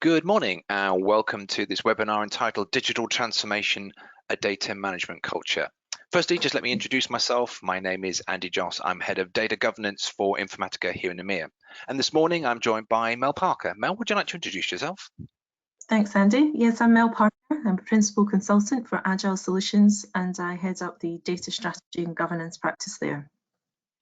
Good morning and welcome to this webinar entitled Digital Transformation, a Data Management Culture. Firstly, just let me introduce myself. My name is Andy Joss. I'm Head of Data Governance for Informatica here in EMEA. And this morning I'm joined by Mel Parker. Mel, would you like to introduce yourself? Thanks, Andy. Yes, I'm Mel Parker. I'm a Principal Consultant for Agile Solutions and I head up the Data Strategy and Governance practice there.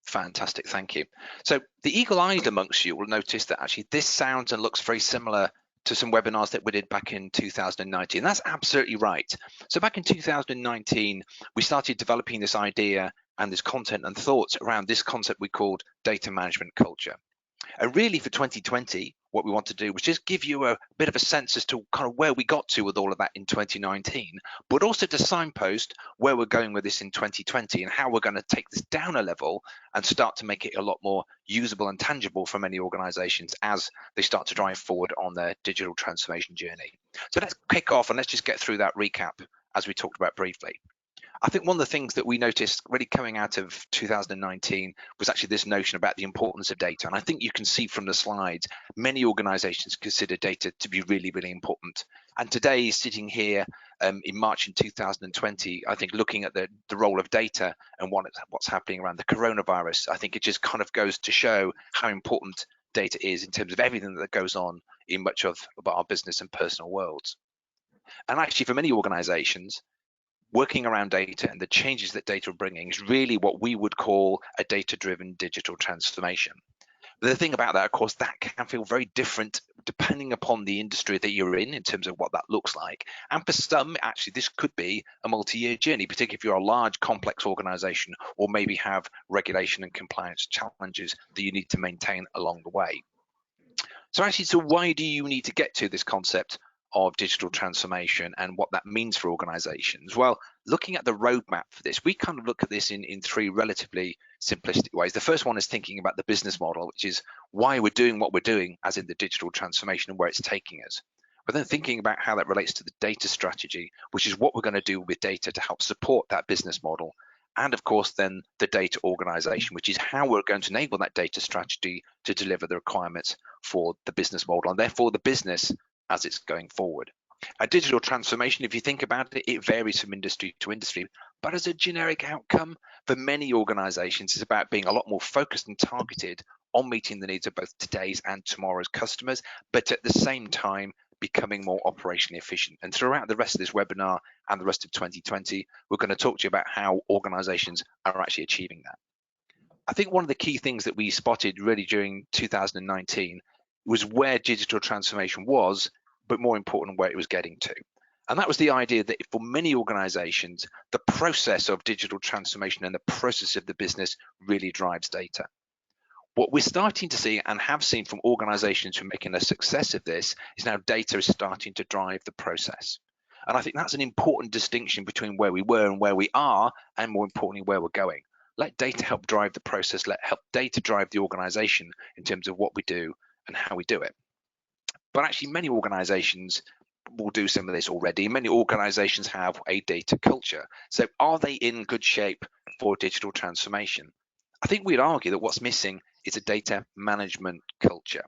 Fantastic, thank you. So the eagle-eyed amongst you will notice that actually this sounds and looks very similar to some webinars that we did back in 2019. That's absolutely right. So back in 2019, we started developing this idea and this content and thoughts around this concept we called data management culture. And really for 2020, what we want to do was just give you a bit of a sense as to kind of where we got to with all of that in 2019, but also to signpost where we're going with this in 2020 and how we're going to take this down a level and start to make it a lot more usable and tangible for many organizations as they start to drive forward on their digital transformation journey. So let's kick off and let's just get through that recap as we talked about briefly. I think one of the things that we noticed really coming out of 2019 was actually this notion about the importance of data. And I think you can see from the slides, many organizations consider data to be really, really important. And today, sitting here in March in 2020, I think looking at the role of data and what's happening around the coronavirus, I think it just kind of goes to show how important data is in terms of everything that goes on in much of our business and personal worlds. And actually, for many organizations, working around data and the changes that data are bringing is really what we would call a data-driven digital transformation. But the thing about that, of course, that can feel very different depending upon the industry that you're in terms of what that looks like. And for some, actually, this could be a multi-year journey, particularly if you're a large, complex organization or maybe have regulation and compliance challenges that you need to maintain along the way. So why do you need to get to this concept of digital transformation and what that means for organizations? Well, looking at the roadmap for this, we kind of look at this in three relatively simplistic ways. The first one is thinking about the business model, which is why we're doing what we're doing as in the digital transformation and where it's taking us. But then thinking about how that relates to the data strategy, which is what we're going to do with data to help support that business model. And of course, then the data organization, which is how we're going to enable that data strategy to deliver the requirements for the business model and therefore the business as it's going forward. A digital transformation, if you think about it, it varies from industry to industry, but as a generic outcome for many organizations, it's about being a lot more focused and targeted on meeting the needs of both today's and tomorrow's customers, but at the same time, becoming more operationally efficient. And throughout the rest of this webinar and the rest of 2020, we're going to talk to you about how organizations are actually achieving that. I think one of the key things that we spotted really during 2019 was where digital transformation was, but more important, where it was getting to. And that was the idea that for many organizations, the process of digital transformation and the process of the business really drives data. What we're starting to see and have seen from organizations who are making a success of this is now data is starting to drive the process. And I think that's an important distinction between where we were and where we are, and more importantly, where we're going. Let data help drive the process, help data drive the organization in terms of what we do and how we do it. But actually, many organizations will do some of this already. Many organizations have a data culture. So are they in good shape for digital transformation? I think we'd argue that what's missing is a data management culture.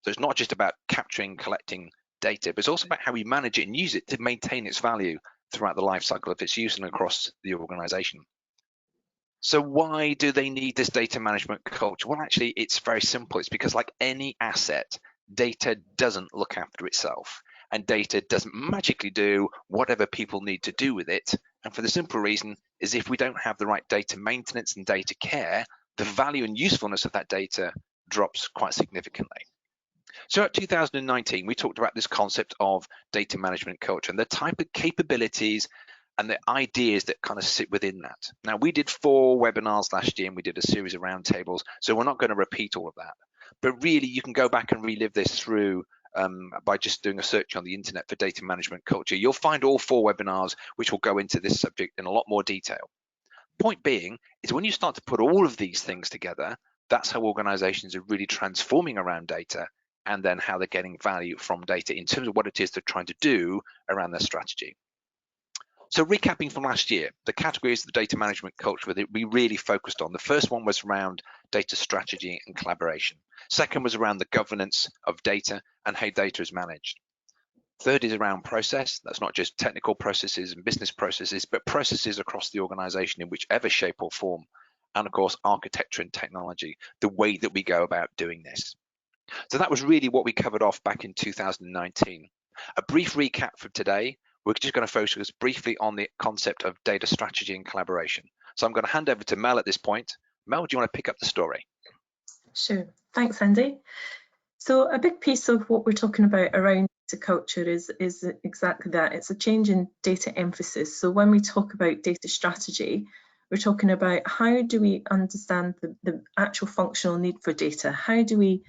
So it's not just about capturing, collecting data, but it's also about how we manage it and use it to maintain its value throughout the life cycle of its use and across the organization. So why do they need this data management culture? Well, actually, it's very simple. It's because like any asset, data doesn't look after itself, and data doesn't magically do whatever people need to do with it. And for the simple reason is if we don't have the right data maintenance and data care, the value and usefulness of that data drops quite significantly. So at 2019, we talked about this concept of data management culture and the type of capabilities and the ideas that kind of sit within that. Now, we did 4 webinars last year and we did a series of roundtables, so we're not going to repeat all of that. But really, you can go back and relive this through by just doing a search on the internet for data management culture. You'll find all 4 webinars which will go into this subject in a lot more detail. Point being is when you start to put all of these things together, that's how organizations are really transforming around data and then how they're getting value from data in terms of what it is they're trying to do around their strategy. So recapping from last year, the categories of the data management culture that we really focused on. The first one was around data strategy and collaboration. Second was around the governance of data and how data is managed. Third is around process. That's not just technical processes and business processes, but processes across the organization in whichever shape or form. And of course, architecture and technology, the way that we go about doing this. So that was really what we covered off back in 2019. A brief recap for today. We're just going to focus briefly on the concept of data strategy and collaboration. So I'm going to hand over to Mel at this point. Mel, do you want to pick up the story? Sure. Thanks, Andy. So a big piece of what we're talking about around data culture is exactly that. It's a change in data emphasis. So when we talk about data strategy, we're talking about how do we understand the actual functional need for data? How do we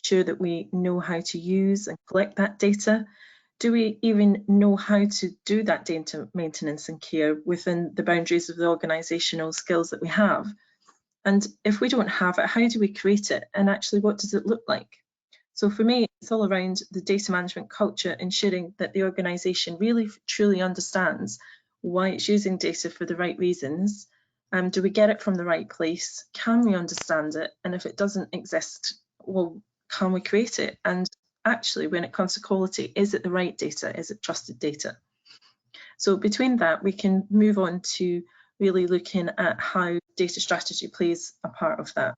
ensure that we know how to use and collect that data? Do we even know how to do that data maintenance and care within the boundaries of the organisational skills that we have? And if we don't have it, how do we create it? And actually, what does it look like? So for me, it's all around the data management culture, ensuring that the organisation really truly understands why it's using data for the right reasons. Do we get it from the right place? Can we understand it? And if it doesn't exist, well, can we create it? And actually, when it comes to quality, is it the right data? Is it trusted data? So between that, we can move on to really looking at how data strategy plays a part of that.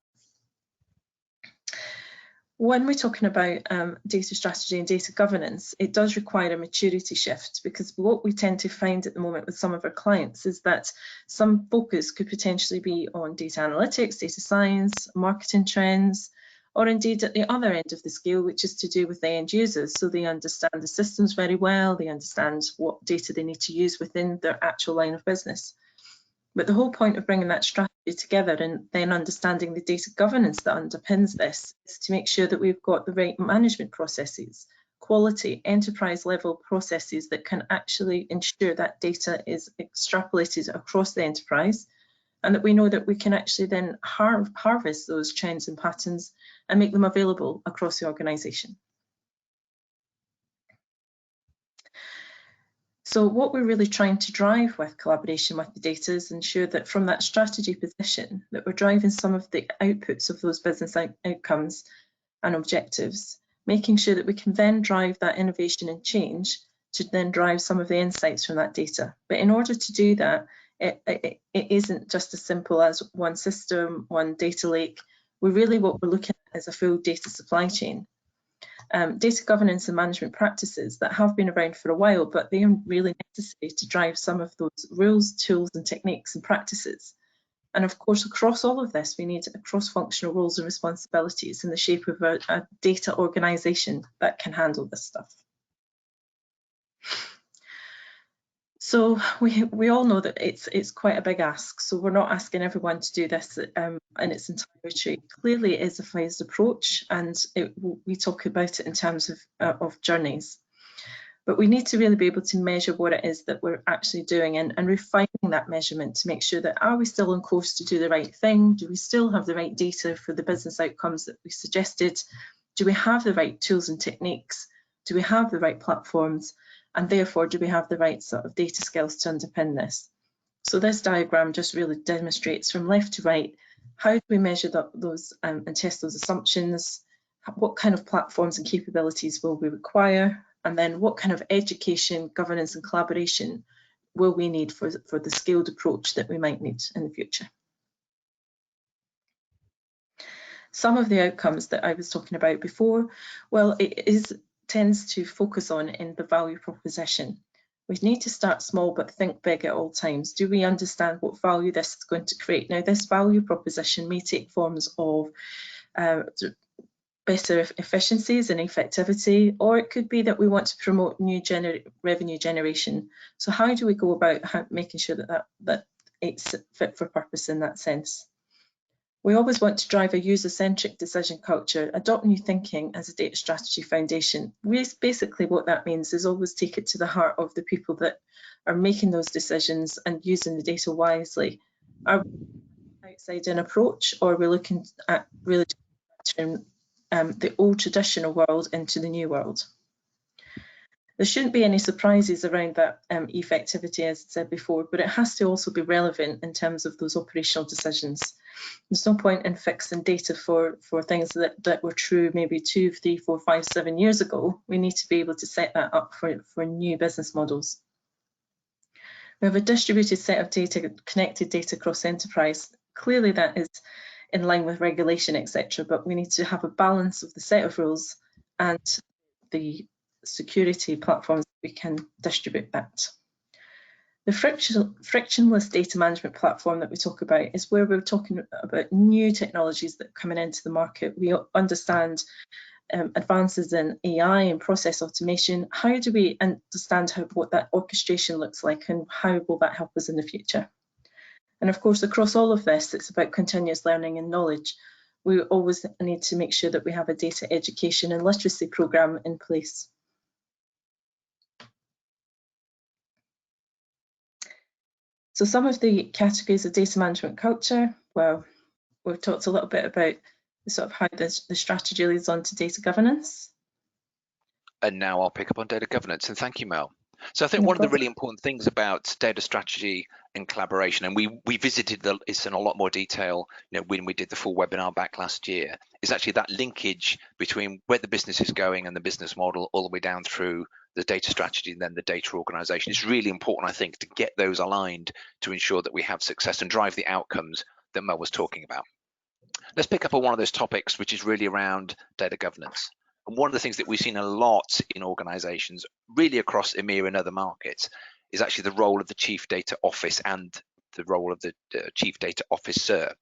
When we're talking about data strategy and data governance, it does require a maturity shift, because what we tend to find at the moment with some of our clients is that some focus could potentially be on data analytics, data science, marketing trends, or indeed at the other end of the scale, which is to do with the end users. So they understand the systems very well, they understand what data they need to use within their actual line of business. But the whole point of bringing that strategy together and then understanding the data governance that underpins this is to make sure that we've got the right management processes, quality, enterprise level processes that can actually ensure that data is extrapolated across the enterprise, and that we know that we can actually then harvest those trends and patterns and make them available across the organisation. So what we're really trying to drive with collaboration with the data is ensure that from that strategy position that we're driving some of the outputs of those business outcomes and objectives, making sure that we can then drive that innovation and change to then drive some of the insights from that data. But in order to do that, it isn't just as simple as one system, one data lake. What we're looking at is a full data supply chain. Data governance and management practices that have been around for a while, but they are really necessary to drive some of those rules, tools and techniques and practices. And of course, across all of this, we need cross-functional roles and responsibilities in the shape of a data organisation that can handle this stuff. So we all know that it's quite a big ask. So we're not asking everyone to do this in its entirety. Clearly, it is a phased approach, and we talk about it in terms of journeys. But we need to really be able to measure what it is that we're actually doing and refining that measurement to make sure that are we still on course to do the right thing? Do we still have the right data for the business outcomes that we suggested? Do we have the right tools and techniques? Do we have the right platforms? And therefore, do we have the right sort of data skills to underpin this? So this diagram just really demonstrates from left to right, how do we measure those and test those assumptions? What kind of platforms and capabilities will we require? And then what kind of education, governance and collaboration will we need for the scaled approach that we might need in the future? Some of the outcomes that I was talking about before, well, tends to focus on in the value proposition. We need to start small but think big at all times. Do we understand what value this is going to create? Now, this value proposition may take forms of better efficiencies and effectivity, or it could be that we want to promote new revenue generation. So how do we go about making sure that it's fit for purpose in that sense? We always want to drive a user-centric decision culture, adopt new thinking as a data strategy foundation. Basically what that means is always take it to the heart of the people that are making those decisions and using the data wisely. Are we outside-in approach, or are we looking at really turning the old traditional world into the new world? There shouldn't be any surprises around that effectivity, as I said before, but it has to also be relevant in terms of those operational decisions. There's no point in fixing data for things that were true maybe 2, 3, 4, 5, 7 years ago. We need to be able to set that up for new business models. We have a distributed set of data, connected data across enterprise. Clearly that is in line with regulation, etc., but we need to have a balance of the set of rules and the security platforms we can distribute that. The frictionless data management platform that we talk about is where we're talking about new technologies that are coming into the market. We understand advances in AI and process automation. How do we understand what that orchestration looks like, and how will that help us in the future? And of course, across all of this, it's about continuous learning and knowledge. We always need to make sure that we have a data education and literacy programme in place. So some of the categories of data management culture, well, we've talked a little bit about sort of how the strategy leads on to data governance. And now I'll pick up on data governance, and thank you, Mel. So I think one of the really important things about data strategy and collaboration, and we visited this in a lot more detail, when we did the full webinar back last year, is actually that linkage between where the business is going and the business model all the way down through the data strategy and then the data organization. It's really important, I think, to get those aligned to ensure that we have success and drive the outcomes that Mel was talking about. Let's pick up on one of those topics, which is really around data governance. And one of the things that we've seen a lot in organizations, really across EMEA and other markets, is actually the role of the Chief Data Office and the role of the Chief Data Officer.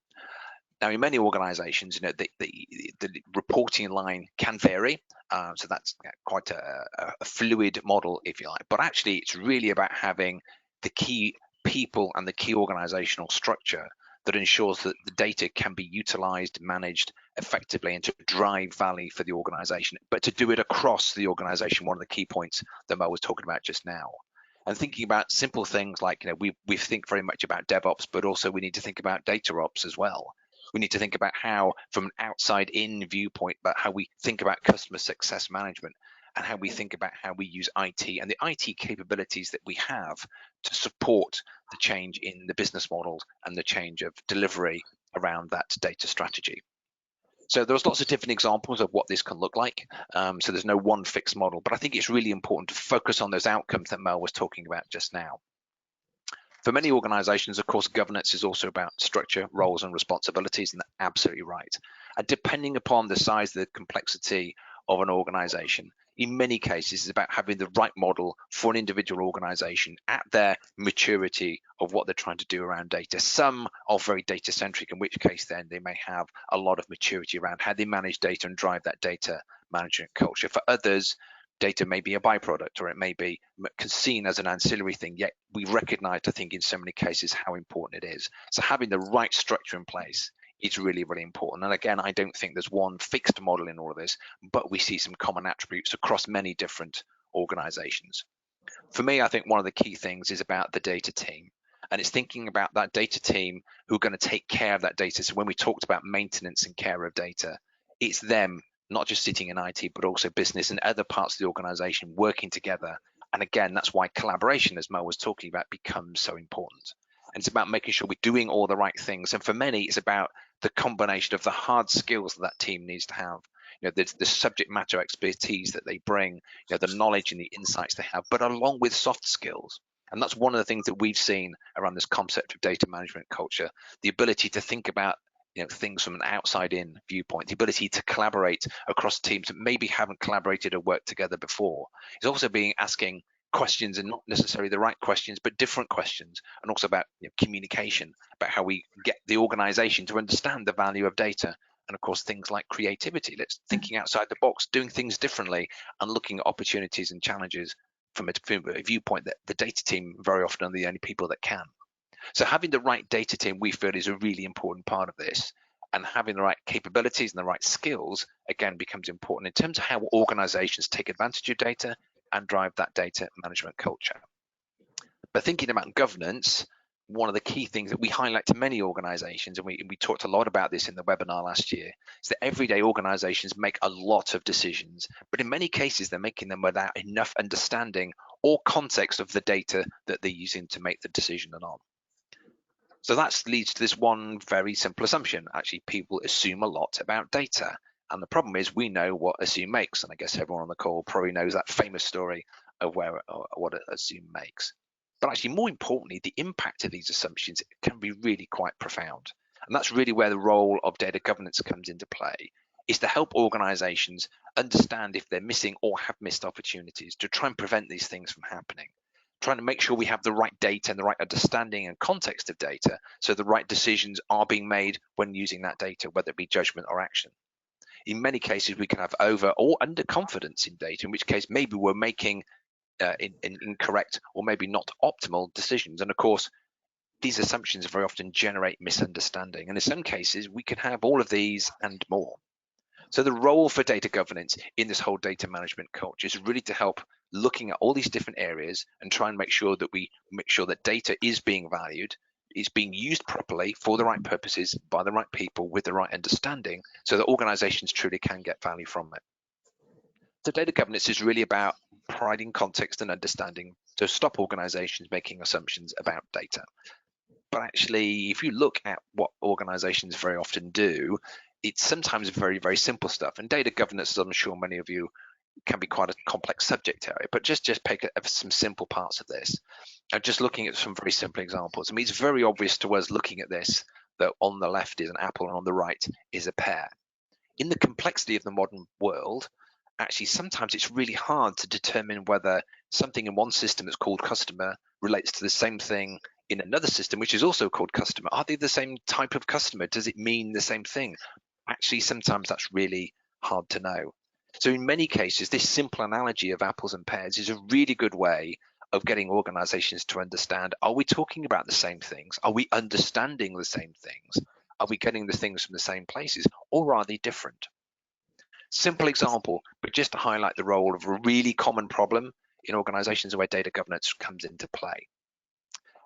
Now, in many organizations, the reporting line can vary, so that's quite a fluid model, if you like. But actually, it's really about having the key people and the key organizational structure that ensures that the data can be utilized, managed effectively, and to drive value for the organization, but to do it across the organization, one of the key points that Mel was talking about just now. And thinking about simple things like, we think very much about DevOps, but also we need to think about data ops as well. We need to think about how, from an outside-in viewpoint, but how we think about customer success management and how we think about how we use IT and the IT capabilities that we have to support the change in the business models and the change of delivery around that data strategy. So there's lots of different examples of what this can look like. So there's no one fixed model, but I think it's really important to focus on those outcomes that Mel was talking about just now. For many organizations, of course, governance is also about structure, roles, and responsibilities, and that's absolutely right. And depending upon the size, the complexity of an organization, in many cases, it's about having the right model for an individual organization at their maturity of what they're trying to do around data. Some are very data centric, in which case then they may have a lot of maturity around how they manage data and drive that data management culture. For others, data may be a byproduct, or it may be seen as an ancillary thing, yet we recognize, I think, in so many cases how important it is. So having the right structure in place is really, really important. And again, I don't think there's one fixed model in all of this, but we see some common attributes across many different organizations. For me, I think one of the key things is about the data team. And it's thinking about that data team who are going to take care of that data. So when we talked about maintenance and care of data, it's them, not just sitting in IT, but also business and other parts of the organization working together. And again, that's why collaboration, as Mo was talking about, becomes so important. And it's about making sure we're doing all the right things. And for many, it's about the combination of the hard skills that team needs to have, the subject matter expertise that they bring, the knowledge and the insights they have, but along with soft skills. And that's one of the things that we've seen around this concept of data management culture, the ability to think about things from an outside-in viewpoint, the ability to collaborate across teams that maybe haven't collaborated or worked together before. It's also asking questions, and not necessarily the right questions, but different questions, and also about communication, about how we get the organization to understand the value of data, and of course things like creativity. Let's thinking outside the box, doing things differently, and looking at opportunities and challenges from a viewpoint that the data team very often are the only people that can. So having the right data team, we feel, is a really important part of this, and having the right capabilities and the right skills, again, becomes important in terms of how organizations take advantage of data and drive that data management culture. But thinking about governance, one of the key things that we highlight to many organizations, and we talked a lot about this in the webinar last year, is that everyday organizations make a lot of decisions, but in many cases, they're making them without enough understanding or context of the data that they're using to make the decision on. So that leads to this one very simple assumption. Actually, people assume a lot about data. And the problem is we know what assume makes. And I guess everyone on the call probably knows that famous story of what assume makes. But actually, more importantly, the impact of these assumptions can be really quite profound. And that's really where the role of data governance comes into play, is to help organizations understand if they're missing or have missed opportunities to try and prevent these things from happening. Trying to make sure we have the right data and the right understanding and context of data so the right decisions are being made when using that data, whether it be judgment or action. In many cases, we can have over or under confidence in data, in which case maybe we're making incorrect or maybe not optimal decisions. And of course, these assumptions very often generate misunderstanding. And in some cases, we can have all of these and more. So the role for data governance in this whole data management culture is really to help looking at all these different areas and try and make sure that data is being valued, is being used properly for the right purposes by the right people with the right understanding so that organizations truly can get value from it. So data governance is really about providing context and understanding to stop organizations making assumptions about data. But actually, if you look at what organizations very often do, it's sometimes very, very simple stuff. And data governance, as I'm sure many of you, can be quite a complex subject area, but just pick some simple parts of this. And just looking at some very simple examples. I mean, it's very obvious to us looking at this that on the left is an apple and on the right is a pear. In the complexity of the modern world, actually, sometimes it's really hard to determine whether something in one system that's called customer relates to the same thing in another system, which is also called customer. Are they the same type of customer? Does it mean the same thing? Actually, sometimes that's really hard to know. So in many cases, this simple analogy of apples and pears is a really good way of getting organizations to understand, are we talking about the same things? Are we understanding the same things? Are we getting the things from the same places, or are they different? Simple example, but just to highlight the role of a really common problem in organizations where data governance comes into play.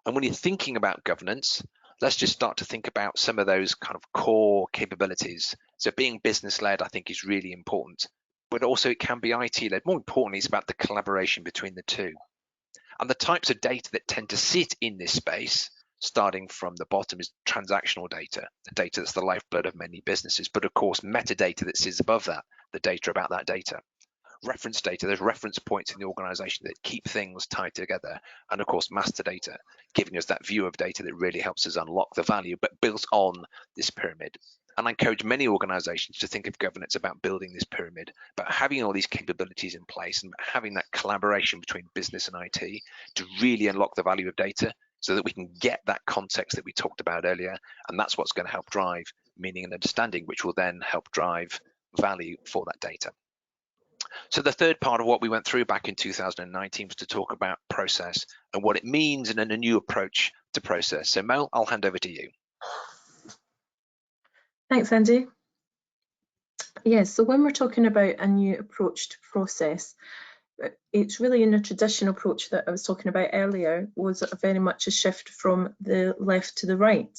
And when you're thinking about governance, let's just start to think about some of those kind of core capabilities. So being business-led, I think, is really important, but also it can be IT-led. More importantly, it's about the collaboration between the two. And the types of data that tend to sit in this space, starting from the bottom, is transactional data, the data that's the lifeblood of many businesses, but of course, metadata that sits above that, the data about that data. Reference data, there's reference points in the organization that keep things tied together. And of course, master data, giving us that view of data that really helps us unlock the value, but built on this pyramid. And I encourage many organizations to think of governance about building this pyramid, about having all these capabilities in place and having that collaboration between business and IT to really unlock the value of data so that we can get that context that we talked about earlier. And that's what's going to help drive meaning and understanding, which will then help drive value for that data. So the third part of what we went through back in 2019 was to talk about process and what it means and a new approach to process. So Mel, I'll hand over to you. Thanks, Andy. Yes, so when we're talking about a new approach to process, it's really in the traditional approach that I was talking about earlier was very much a shift from the left to the right.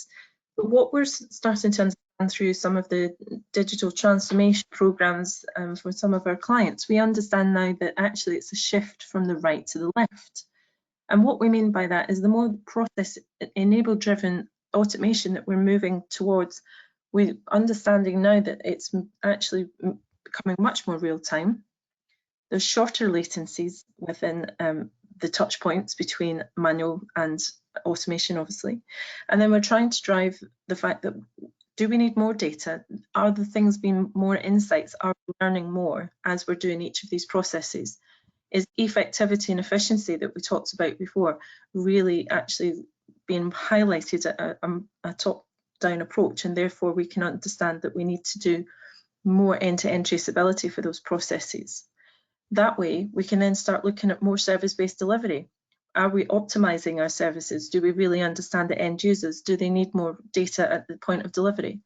But what we're starting to understand through some of the digital transformation programs for some of our clients, we understand now that actually it's a shift from the right to the left. And what we mean by that is the more process-enabled driven automation that we're moving towards, we're understanding now that it's actually becoming much more real time. There's shorter latencies within the touch points between manual and automation, obviously. And then we're trying to drive the fact that, do we need more data? Are the things being more insights? Are we learning more as we're doing each of these processes? Is effectivity and efficiency that we talked about before really actually being highlighted at a top-down approach, and therefore we can understand that we need to do more end-to-end traceability for those processes. That way, we can then start looking at more service-based delivery. Are we optimizing our services? Do we really understand the end users? Do they need more data at the point of delivery?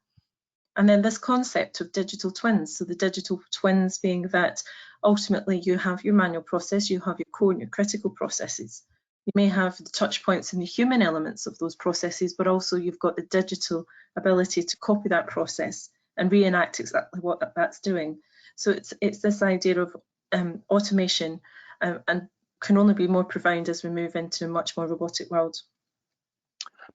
And then this concept of digital twins. So the digital twins being that ultimately you have your manual process, you have your core and your critical processes. You may have the touch points and the human elements of those processes, but also you've got the digital ability to copy that process and reenact exactly what that's doing. So it's this idea of automation and can only be more profound as we move into a much more robotic world.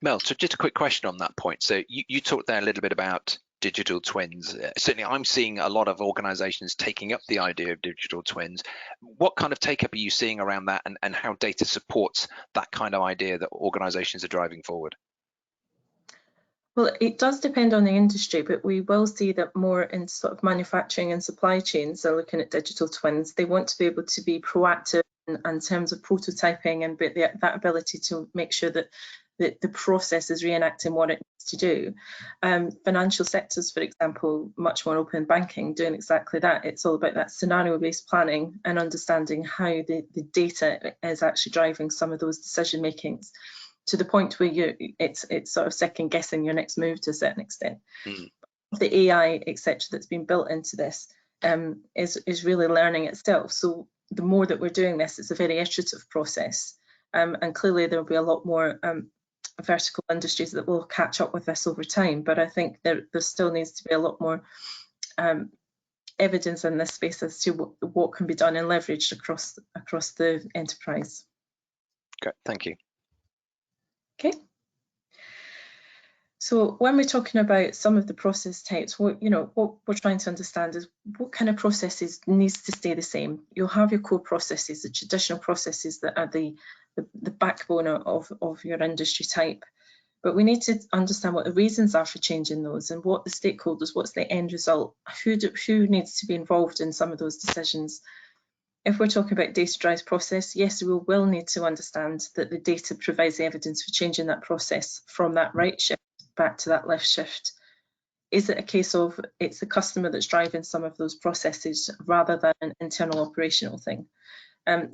Mel, so just a quick question on that point. So you talked there a little bit about digital twins. Certainly, I'm seeing a lot of organizations taking up the idea of digital twins. What kind of take-up are you seeing around that, and how data supports that kind of idea that organizations are driving forward? Well, it does depend on the industry, but we will see that more in sort of manufacturing and supply chains are looking at digital twins. They want to be able to be proactive in terms of prototyping and that ability to make sure that the process is reenacting what it needs to do. Financial sectors, for example, much more open banking, doing exactly that. It's all about that scenario-based planning and understanding how the data is actually driving some of those decision makings, to the point where it's sort of second guessing your next move to a certain extent. The AI, etc., that's been built into this is really learning itself. So the more that we're doing this, it's a very iterative process, and clearly there will be a lot more vertical industries that will catch up with this over time. But I think there still needs to be a lot more evidence in this space as to what can be done and leveraged across the enterprise. Okay, thank you. Okay. So when we're talking about some of the process types, what we're trying to understand is what kind of processes needs to stay the same. You'll have your core processes, the traditional processes that are the backbone of your industry type. But we need to understand what the reasons are for changing those, and what the stakeholders, what's the end result, who needs to be involved in some of those decisions. If we're talking about data drives process, yes, we will need to understand that the data provides the evidence for changing that process from that right shift back to that left shift. Is it a case of it's the customer that's driving some of those processes rather than an internal operational thing?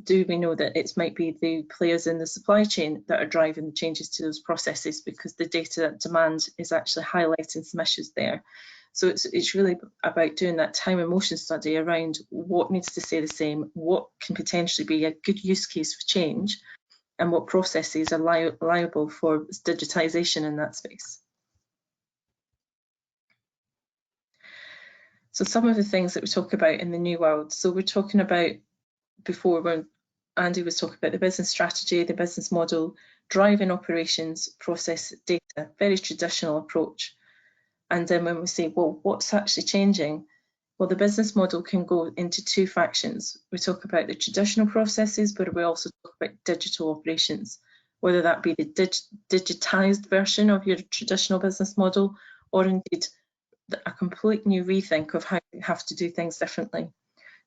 Do we know that it might be the players in the supply chain that are driving the changes to those processes because the data demand is actually highlighting some issues there? So it's really about doing that time and motion study around what needs to stay the same, what can potentially be a good use case for change, and what processes are liable for digitization in that space. So some of the things that we talk about in the new world. So we're talking about, before when Andy was talking about the business strategy, the business model, driving operations, process, data, very traditional approach. And then when we say, well, what's actually changing? Well, the business model can go into two factions. We talk about the traditional processes, but we also talk about digital operations, whether that be the digitized version of your traditional business model, or indeed a complete new rethink of how you have to do things differently.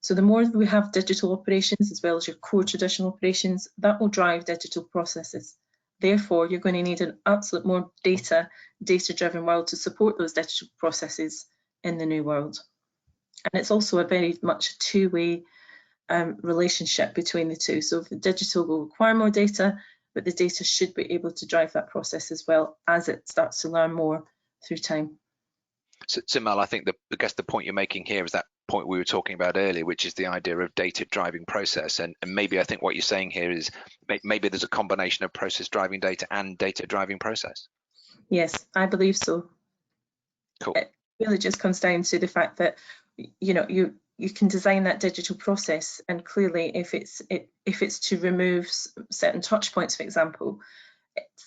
So the more we have digital operations as well as your core traditional operations, that will drive digital processes. Therefore, you're going to need an absolute more data-driven world to support those digital processes in the new world. And it's also a very much two-way relationship between the two. So the digital will require more data, but the data should be able to drive that process as well as it starts to learn more through time. So Mel, I think I guess the point you're making here is that point we were talking about earlier, which is the idea of data driving process. And maybe I think what you're saying here is maybe there's a combination of process driving data and data driving process. Yes, I believe so. Cool. It really just comes down to the fact that you can design that digital process, and clearly if it's to remove certain touch points, for example,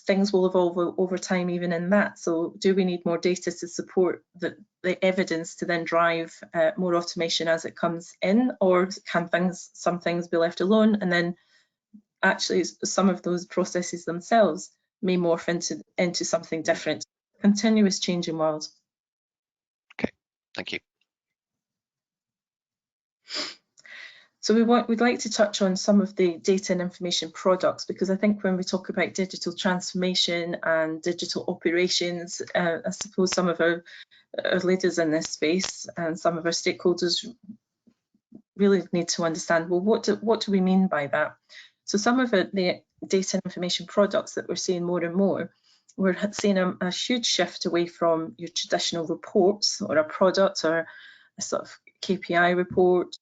things will evolve over time even in that. So do we need more data to support the evidence to then drive more automation as it comes in, or can some things be left alone, and then actually some of those processes themselves may morph into something different? Continuous changing world. Okay, thank you. So we'd like to touch on some of the data and information products, because I think when we talk about digital transformation and digital operations, I suppose some of our leaders in this space and some of our stakeholders really need to understand, well, what do we mean by that? So some of the data and information products that we're seeing more and more, we're seeing a huge shift away from your traditional reports or a product or a sort of KPI report,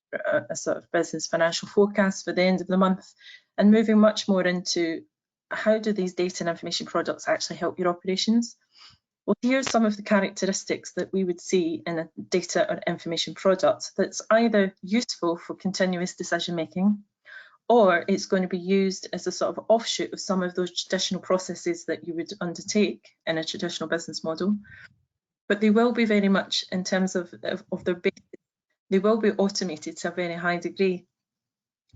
a sort of business financial forecast for the end of the month, and moving much more into how do these data and information products actually help your operations? Well, here's some of the characteristics that we would see in a data or information product that's either useful for continuous decision making, or it's going to be used as a sort of offshoot of some of those traditional processes that you would undertake in a traditional business model. But they will be very much, in terms of their basis, they will be automated to a very high degree.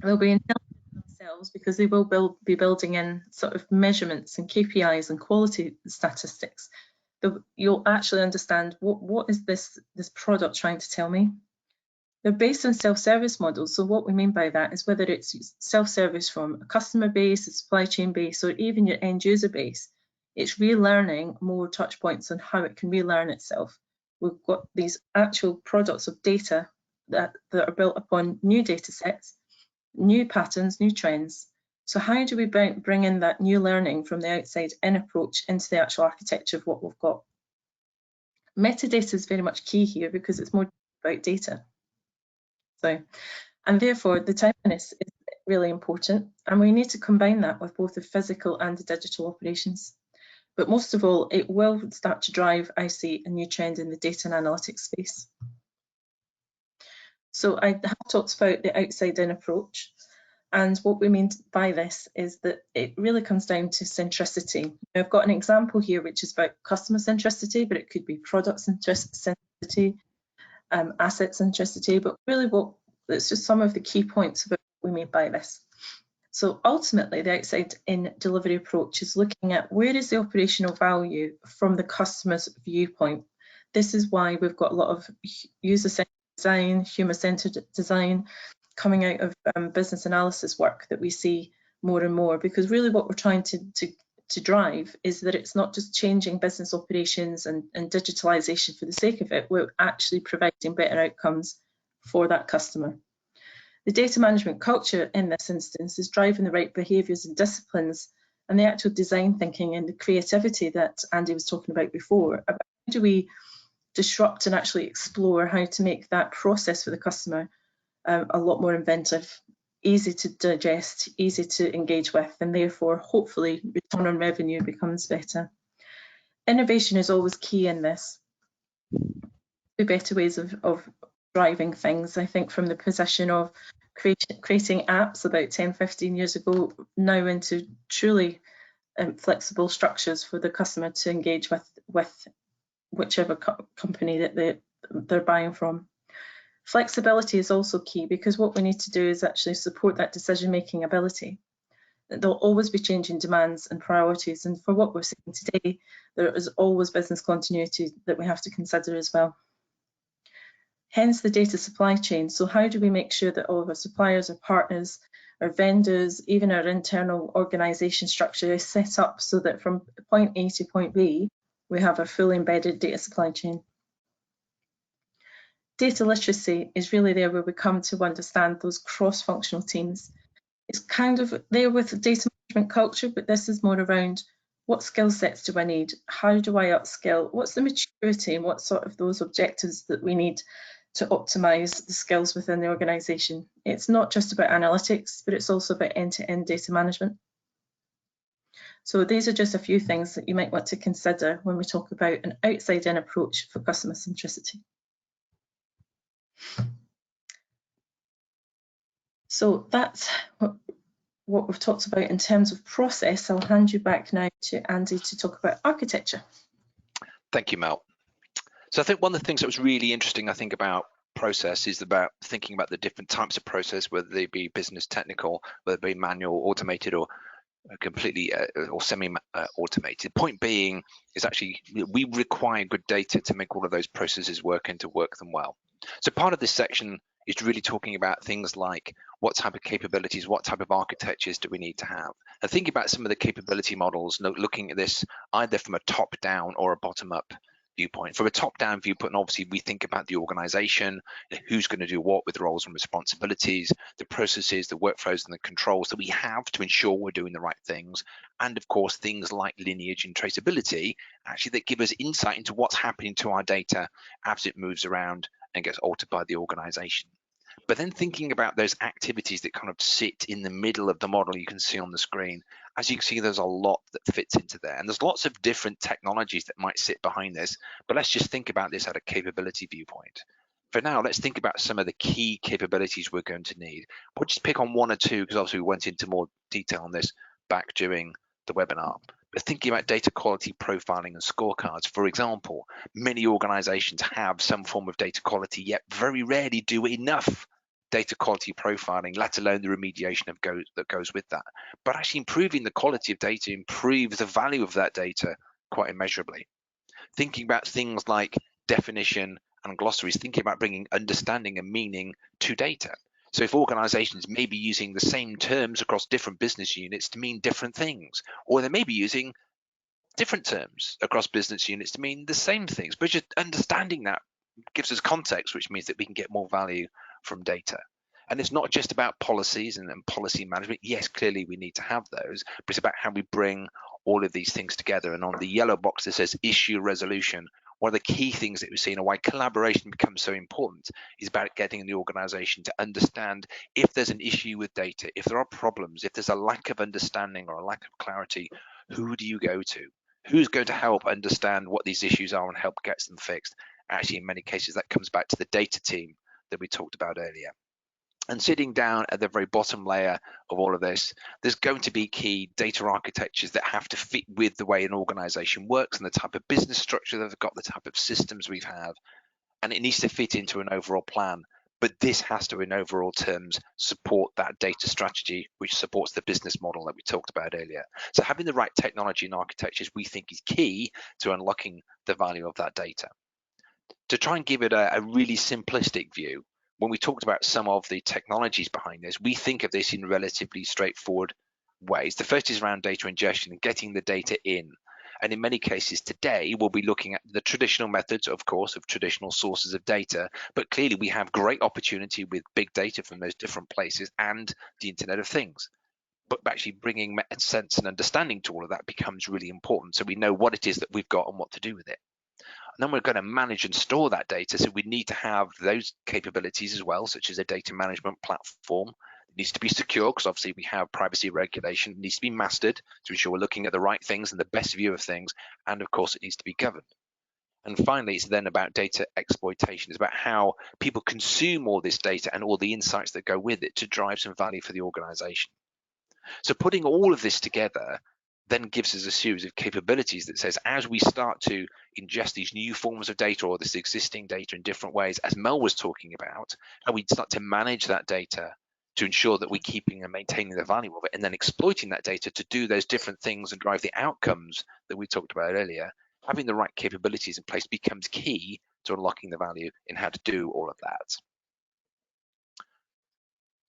They'll be intelligent themselves because they will be building in sort of measurements and KPIs and quality statistics. You'll actually understand what is this product trying to tell me. They're based on self-service models. So what we mean by that is whether it's self-service from a customer base, a supply chain base, or even your end user base, it's relearning more touch points on how it can relearn itself. We've got these actual products of data that are built upon new data sets, new patterns, new trends. So how do we bring in that new learning from the outside in approach into the actual architecture of what we've got? Metadata is very much key here because it's more about data. So, and therefore the timeliness is really important, and we need to combine that with both the physical and the digital operations. But most of all, it will start to drive, I see, a new trend in the data and analytics space. So I have talked about the outside-in approach, and what we mean by this is that it really comes down to centricity. I've got an example here which is about customer centricity, but it could be product centricity, asset centricity, but really it's just some of the key points about what we mean by this. So ultimately, the outside-in delivery approach is looking at where is the operational value from the customer's viewpoint. This is why we've got a lot of user-centered design, human-centered design coming out of business analysis work that we see more and more, because really what we're trying to drive is that it's not just changing business operations and digitalization for the sake of it, we're actually providing better outcomes for that customer. The data management culture in this instance is driving the right behaviours and disciplines, and the actual design thinking and the creativity that Andy was talking about before, about how do we disrupt and actually explore how to make that process for the customer a lot more inventive, easy to digest, easy to engage with, and therefore hopefully return on revenue becomes better. Innovation is always key in this. The better ways of driving things, I think, from the position of creating apps about 10-15 years ago now into truly flexible structures for the customer to engage with whichever company that they're buying from. Flexibility is also key, because what we need to do is actually support that decision-making ability. There'll always be changing demands and priorities, and for what we're seeing today, there is always business continuity that we have to consider as well. Hence the data supply chain. So how do we make sure that all of our suppliers, our partners, our vendors, even our internal organisation structure is set up so that from point A to point B, we have a fully embedded data supply chain. Data literacy is really there where we come to understand those cross-functional teams. It's kind of there with the data management culture, but this is more around what skill sets do I need? How do I upskill? What's the maturity and what sort of those objectives that we need to optimize the skills within the organisation? It's not just about analytics, but it's also about end-to-end data management. So these are just a few things that you might want to consider when we talk about an outside-in approach for customer centricity. So that's what we've talked about in terms of process. I'll hand you back now to Andy to talk about architecture. Thank you, Mel. So I think one of the things that was really interesting, I think, about process is about thinking about the different types of process, whether they be business technical, whether they be manual, automated, or completely or semi-automated. Point being is actually we require good data to make all of those processes work and to work them well. So part of this section is really talking about things like what type of capabilities, what type of architectures do we need to have, and think about some of the capability models, looking at this either from a top-down or a bottom-up viewpoint. From a top-down viewpoint, obviously we think about the organization, who's going to do what with roles and responsibilities, the processes, the workflows and the controls that we have to ensure we're doing the right things, and of course things like lineage and traceability actually that give us insight into what's happening to our data as it moves around and gets altered by the organization. But then thinking about those activities that kind of sit in the middle of the model you can see on the screen, as you can see, there's a lot that fits into there. And there's lots of different technologies that might sit behind this, but let's just think about this at a capability viewpoint. For now, let's think about some of the key capabilities we're going to need. We'll just pick on one or two because obviously we went into more detail on this back during the webinar. But thinking about data quality profiling and scorecards, for example, many organizations have some form of data quality, yet very rarely do enough data quality profiling, let alone the remediation that goes with that. But actually improving the quality of data improves the value of that data quite immeasurably. Thinking about things like definition and glossaries, thinking about bringing understanding and meaning to data. So if organizations may be using the same terms across different business units to mean different things, or they may be using different terms across business units to mean the same things, but just understanding that gives us context, which means that we can get more value from data. And it's not just about policies and policy management. Yes, clearly we need to have those, but it's about how we bring all of these things together. And on the yellow box that says issue resolution, one of the key things that we've seen and why collaboration becomes so important is about getting the organization to understand if there's an issue with data, if there are problems, if there's a lack of understanding or a lack of clarity, who do you go to? Who's going to help understand what these issues are and help get them fixed? Actually, in many cases, that comes back to the data team that we talked about earlier. And sitting down at the very bottom layer of all of this, there's going to be key data architectures that have to fit with the way an organization works and the type of business structure that they've got, the type of systems we have, and it needs to fit into an overall plan. But this has to, in overall terms, support that data strategy, which supports the business model that we talked about earlier. So having the right technology and architectures, we think, is key to unlocking the value of that data. To try and give it a really simplistic view, when we talked about some of the technologies behind this, we think of this in relatively straightforward ways. The first is around data ingestion and getting the data in. And in many cases today, we'll be looking at the traditional methods, of course, of traditional sources of data, but clearly we have great opportunity with big data from those different places and the Internet of Things. But actually bringing sense and understanding to all of that becomes really important, so we know what it is that we've got and what to do with it. And then we're going to manage and store that data, so we need to have those capabilities as well, such as a data management platform. It needs to be secure because obviously we have privacy regulation. It needs to be mastered to ensure we're looking at the right things and the best view of things, and of course it needs to be governed. And finally, it's then about data exploitation. It's about how people consume all this data and all the insights that go with it to drive some value for the organization. So putting all of this together then gives us a series of capabilities that says, as we start to ingest these new forms of data or this existing data in different ways, as Mel was talking about, and we start to manage that data to ensure that we're keeping and maintaining the value of it, and then exploiting that data to do those different things and drive the outcomes that we talked about earlier, having the right capabilities in place becomes key to unlocking the value in how to do all of that.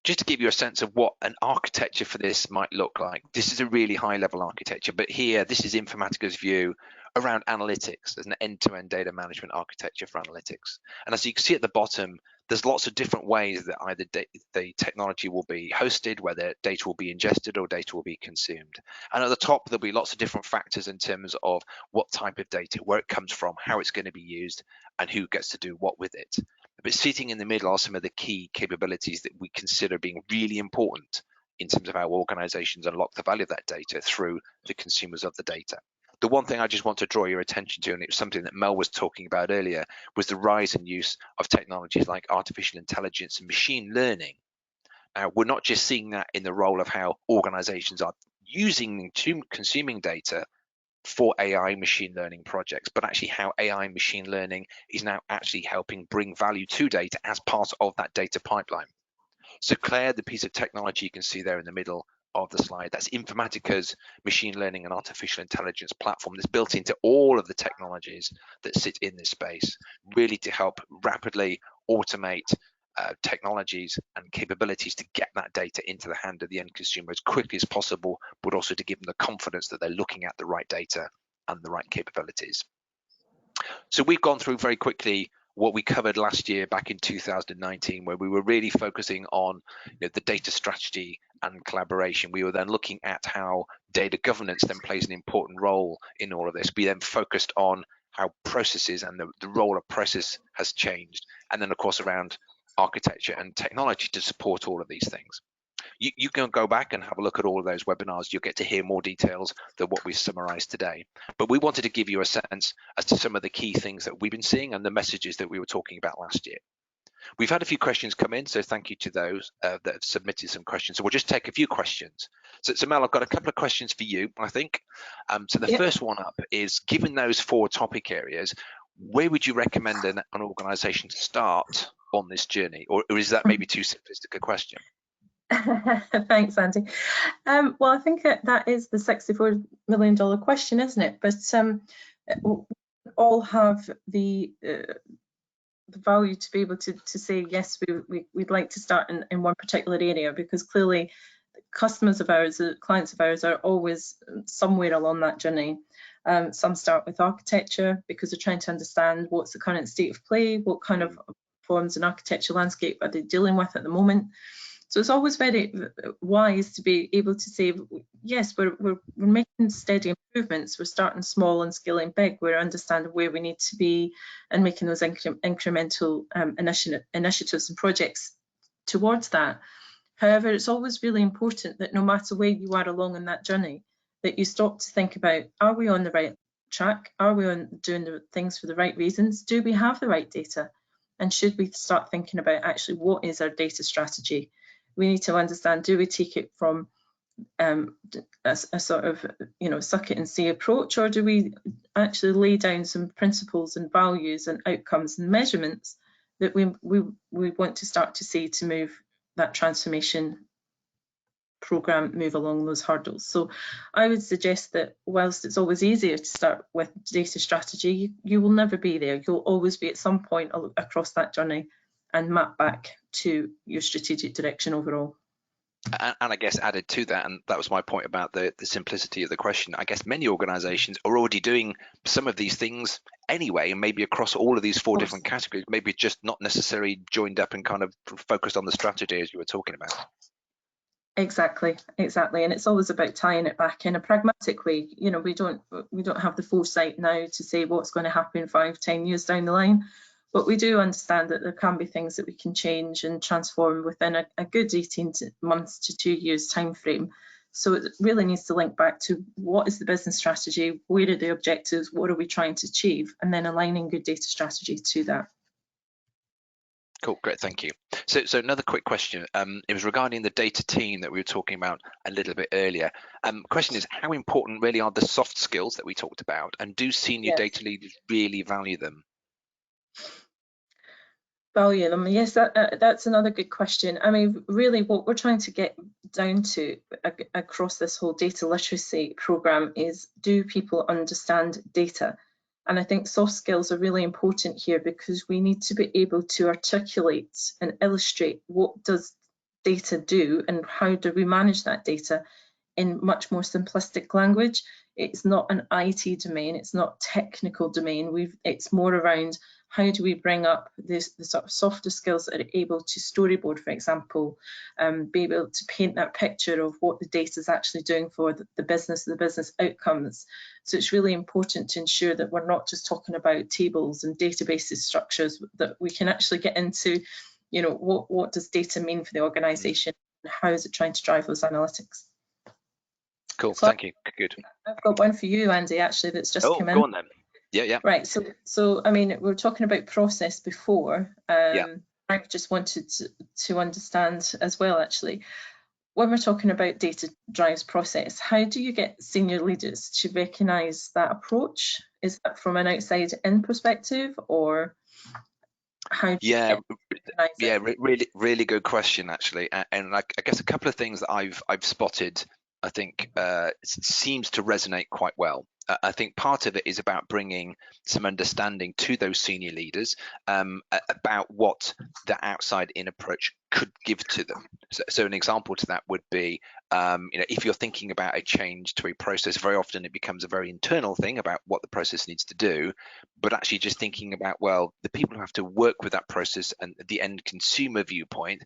Just to give you a sense of what an architecture for this might look like, this is a really high level architecture, but here, this is Informatica's view around analytics as an end-to-end data management architecture for analytics. And as you can see at the bottom, there's lots of different ways that either the technology will be hosted, whether data will be ingested or data will be consumed. And at the top, there'll be lots of different factors in terms of what type of data, where it comes from, how it's going to be used, and who gets to do what with it. But sitting in the middle are some of the key capabilities that we consider being really important in terms of how organizations unlock the value of that data through the consumers of the data. The one thing I just want to draw your attention to, and it was something that Mel was talking about earlier, was the rise in use of technologies like artificial intelligence and machine learning. Now, we're not just seeing that in the role of how organizations are using and consuming data for AI machine learning projects, but actually how AI machine learning is now actually helping bring value to data as part of that data pipeline. So Claire, the piece of technology you can see there in the middle of the slide, that's Informatica's machine learning and artificial intelligence platform that's built into all of the technologies that sit in this space, really to help rapidly automate technologies and capabilities to get that data into the hand of the end consumer as quickly as possible, but also to give them the confidence that they're looking at the right data and the right capabilities. So we've gone through very quickly what we covered last year back in 2019, where we were really focusing on the data strategy and collaboration. We were then looking at how data governance then plays an important role in all of this. We then focused on how processes and the role of process has changed, and then of course around architecture and technology to support all of these things. You can go back and have a look at all of those webinars. You'll get to hear more details than what we've summarized today. But we wanted to give you a sense as to some of the key things that we've been seeing and the messages that we were talking about last year. We've had a few questions come in, so thank you to those that have submitted some questions. So we'll just take a few questions. So Mel, I've got a couple of questions for you, I think. So the first one up is, given those 4 topic areas, where would you recommend an organisation start on this journey? Or is that maybe too simplistic a question? Thanks, Andy. Well, I think that is the $64 million question, isn't it? But we all have the value to be able to say, yes, we'd like to start in one particular area, because clearly customers of ours, clients of ours, are always somewhere along that journey. Some start with architecture because they're trying to understand what's the current state of play, what kind of forms and architecture landscape are they dealing with at the moment. So it's always very wise to be able to say, yes, we're making steady improvements. We're starting small and scaling big. We're understanding where we need to be and making those incremental initiatives and projects towards that. However, it's always really important that no matter where you are along in that journey, that you stop to think about, are we on the right track? Are we doing the things for the right reasons? Do we have the right data? And should we start thinking about actually what is our data strategy? We need to understand, do we take it from a sort of, suck it and see approach, or do we actually lay down some principles and values and outcomes and measurements that we want to start to see to move that transformation program, move along those hurdles? So I would suggest that whilst it's always easier to start with data strategy, you will never be there. You'll always be at some point across that journey and map back to your strategic direction overall. And I guess added to that, and that was my point about the simplicity of the question, I guess many organizations are already doing some of these things anyway, and maybe across all of these 4 different categories, maybe just not necessarily joined up and kind of focused on the strategy as you were talking about. Exactly. And it's always about tying it back in a pragmatic way. We don't have the foresight now to say what's going to happen 5-10 years down the line, but we do understand that there can be things that we can change and transform within a good 18 months to 2 years time frame. So it really needs to link back to what is the business strategy, where are the objectives, what are we trying to achieve, and then aligning good data strategy to that. Cool, great, thank you. So another quick question. It was regarding the data team that we were talking about a little bit earlier. Question is, how important really are the soft skills that we talked about, and do senior data leaders really value them? Value them, yes, that's another good question. I mean, really what we're trying to get down to across this whole data literacy program is, do people understand data? And I think soft skills are really important here, because we need to be able to articulate and illustrate what does data do and how do we manage that data in much more simplistic language. It's not an IT domain, it's not technical domain. It's more around, how do we bring up the sort of softer skills that are able to storyboard, for example, be able to paint that picture of what the data is actually doing for the business outcomes. So it's really important to ensure that we're not just talking about tables and databases structures, that we can actually get into, what does data mean for the organisation and how is it trying to drive those analytics. Cool, so thank you, good. I've got one for you, Andy, actually, that's just come in. Go on then. Yeah. Right, so I mean, we were talking about process before. I just wanted to understand as well, actually, when we're talking about data drives process, how do you get senior leaders to recognise that approach? Is that from an outside-in perspective, or how do you really good question, actually. And I guess a couple of things that I've spotted, I think seems to resonate quite well. I think part of it is about bringing some understanding to those senior leaders about what the outside-in approach could give to them. So an example to that would be, if you're thinking about a change to a process, very often it becomes a very internal thing about what the process needs to do, but actually just thinking about, well, the people who have to work with that process and the end consumer viewpoint,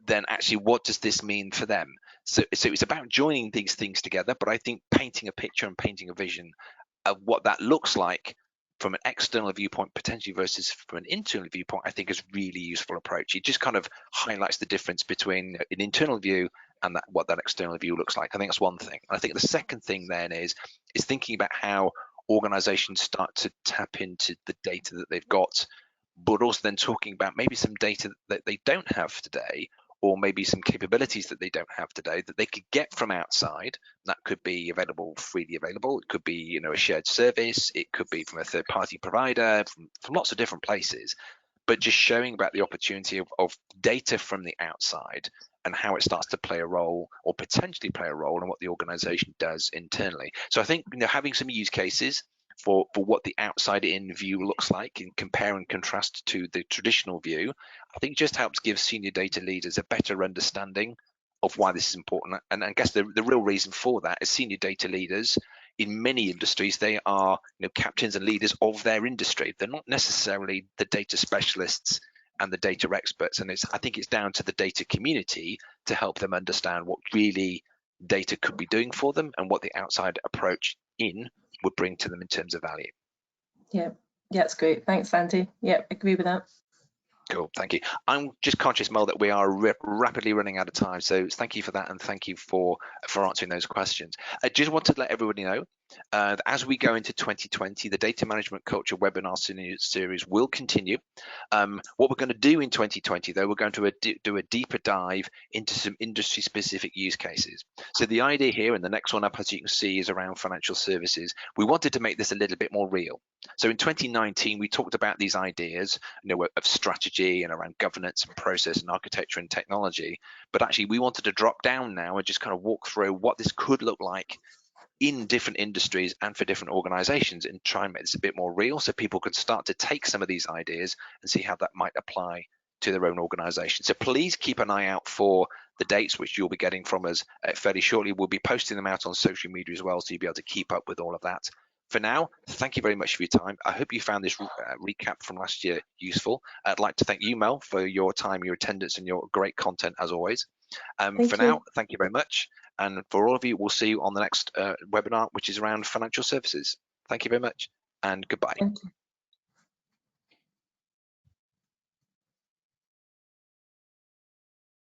then actually what does this mean for them? So it's about joining these things together, but I think painting a picture and painting a vision of what that looks like from an external viewpoint potentially versus from an internal viewpoint, I think is really useful approach. It just kind of highlights the difference between an internal view and what that external view looks like. I think that's one thing. And I think the second thing then is thinking about how organizations start to tap into the data that they've got but also then talking about maybe some data that they don't have today, or maybe some capabilities that they don't have today that they could get from outside. That could be freely available. It could be, a shared service. It could be from a third-party provider, from lots of different places. But just showing about the opportunity of data from the outside and how it starts to play a role, or potentially play a role, in what the organization does internally. So I think, having some use cases for what the outside in view looks like, and compare and contrast to the traditional view, I think just helps give senior data leaders a better understanding of why this is important. And I guess the real reason for that is senior data leaders in many industries, they are captains and leaders of their industry. They're not necessarily the data specialists and the data experts. And I think it's down to the data community to help them understand what really data could be doing for them, and what the outside approach in would bring to them in terms of value. Yeah, it's great. Thanks, Andy. Yeah, agree with that. Cool, thank you. I'm just conscious, Mel, that we are rapidly running out of time, so thank you for that, and thank you for answering those questions. I just wanted to let everybody know that as we go into 2020, the Data Management Culture webinar series will continue. What we're going to do in 2020, though, we're going to do a deeper dive into some industry-specific use cases. So the idea here, and the next one up, as you can see, is around financial services. We wanted to make this a little bit more real. So in 2019, we talked about these ideas, of strategy and around governance and process and architecture and technology. But actually, we wanted to drop down now and just kind of walk through what this could look like in different industries and for different organizations, and try and make this a bit more real, so people can start to take some of these ideas and see how that might apply to their own organization. So please keep an eye out for the dates, which you'll be getting from us fairly shortly. We'll be posting them out on social media as well, so you'll be able to keep up with all of that. For now, thank you very much for your time. I hope you found this recap from last year useful. I'd like to thank you, Mel, for your time, your attendance, and your great content as always. Now, thank you very much. And for all of you, we'll see you on the next webinar, which is around financial services. Thank you very much, and goodbye. Thank you.